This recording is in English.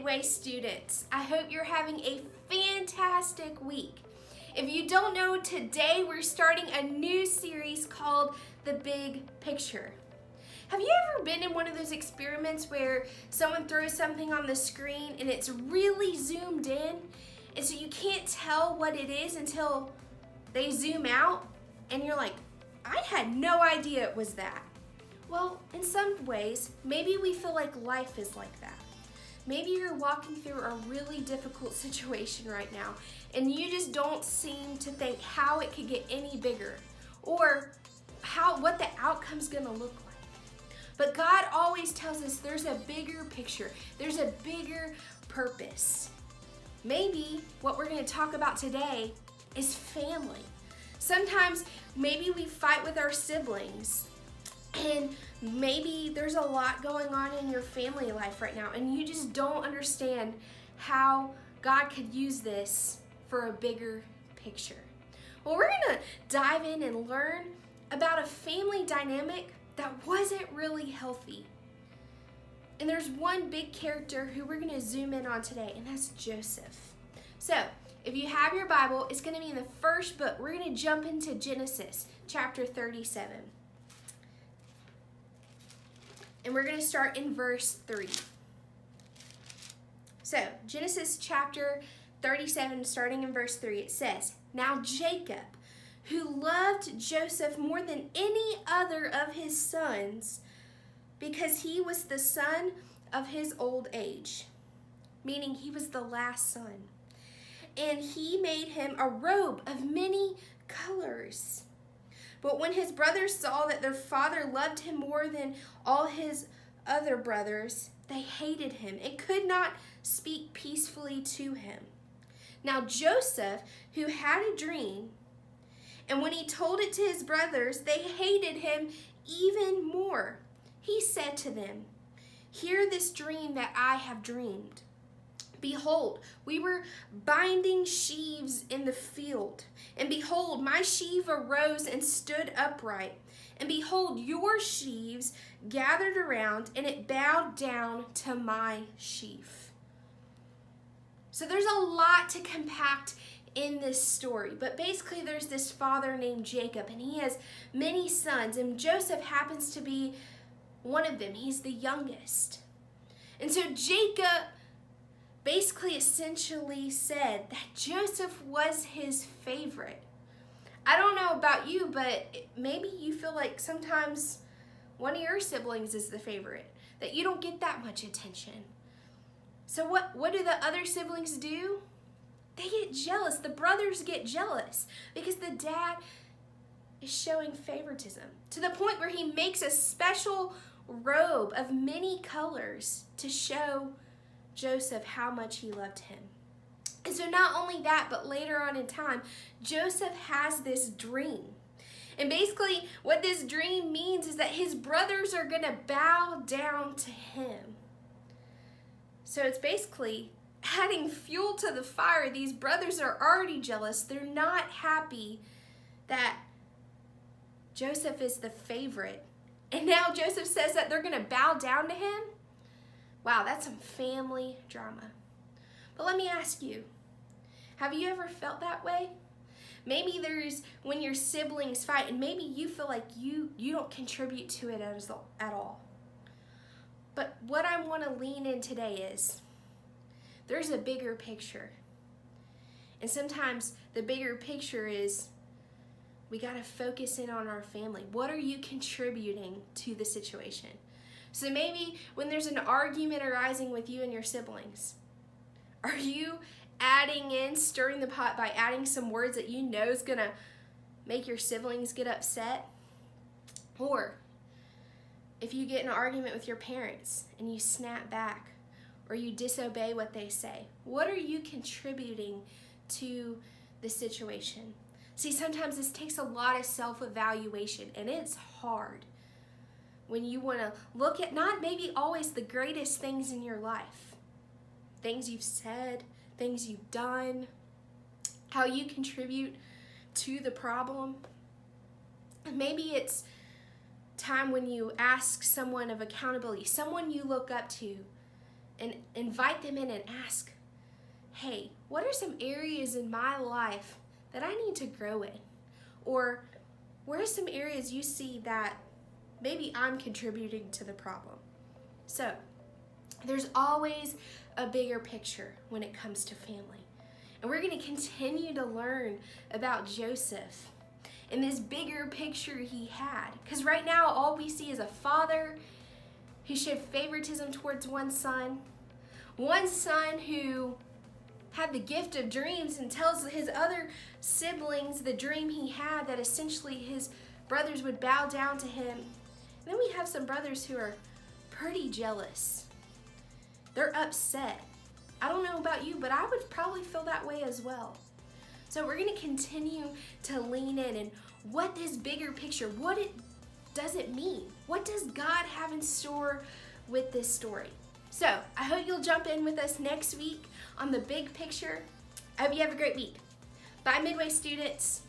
Midway students. I hope you're having a fantastic week. If you don't know, today we're starting a new series called The Big Picture. Have you ever been in one of those experiments where someone throws something on the screen and it's really zoomed in, and so you can't tell what it is until they zoom out and you're like, I had no idea it was that? Well, in some ways, maybe we feel like life is like that. Maybe you're walking through a really difficult situation right now and you just don't seem to think how it could get any bigger or what the outcome's gonna look like. But God always tells us there's a bigger picture, there's a bigger purpose. Maybe what we're gonna talk about today is family. Sometimes maybe we fight with our siblings, and maybe there's a lot going on in your family life right now and you just don't understand how God could use this for a bigger picture. Well, we're gonna dive in and learn about a family dynamic that wasn't really healthy. And there's one big character who we're gonna zoom in on today, and that's Joseph. So, if you have your Bible, it's gonna be in the first book. We're gonna jump into Genesis chapter 37. And we're going to start in verse 3. So, Genesis chapter 37, starting in verse 3, it says, Now Jacob, who loved Joseph more than any other of his sons, because he was the son of his old age, meaning he was the last son, and he made him a robe of many colors. But when his brothers saw that their father loved him more than all his other brothers, they hated him and could not speak peacefully to him. Now Joseph, who had a dream, and when he told it to his brothers, they hated him even more. He said to them, Hear this dream that I have dreamed. Behold, we were binding sheaves in the field, and behold, my sheaf arose and stood upright. And behold, your sheaves gathered around, and it bowed down to my sheaf. So there's a lot to compact in this story, but basically there's this father named Jacob, and he has many sons, and Joseph happens to be one of them. He's the youngest. And so Jacob basically essentially said that Joseph was his favorite. I don't know about you, but maybe you feel like sometimes one of your siblings is the favorite, that you don't get that much attention. So what do the other siblings do? They get jealous. The brothers get jealous because the dad is showing favoritism to the point where he makes a special robe of many colors to show Joseph how much he loved him. And so not only that, but later on in time, Joseph has this dream. And basically what this dream means is that his brothers are going to bow down to him. So it's basically adding fuel to the fire. These brothers are already jealous. They're not happy that Joseph is the favorite. And now Joseph says that they're going to bow down to him. Wow, that's some family drama. But let me ask you, have you ever felt that way? Maybe there's when your siblings fight and maybe you feel like you don't contribute to it at all. But what I want to lean in today is there's a bigger picture. And sometimes the bigger picture is we got to focus in on our family. What are you contributing to the situation? So maybe when there's an argument arising with you and your siblings, are you adding in, stirring the pot by adding some words that you know is going to make your siblings get upset? Or if you get in an argument with your parents and you snap back or you disobey what they say, what are you contributing to the situation? See, sometimes this takes a lot of self-evaluation, and it's hard when you want to look at not maybe always the greatest things in your life, things you've said, things you've done, how you contribute to the problem. Maybe it's time when you ask someone of accountability, someone you look up to, and invite them in and ask, hey, what are some areas in my life that I need to grow in? Or where are some areas you see that maybe I'm contributing to the problem? So there's always a bigger picture when it comes to family. And we're going to continue to learn about Joseph and this bigger picture he had. Because right now, all we see is a father who showed favoritism towards one son who had the gift of dreams and tells his other siblings the dream he had, that essentially his brothers would bow down to him. And then we have some brothers who are pretty jealous. They're upset. I don't know about you, but I would probably feel that way as well. So we're going to continue to lean in and what this bigger picture, does it mean? What does God have in store with this story? So I hope you'll jump in with us next week on the big picture. I hope you have a great week. Bye, Midway students.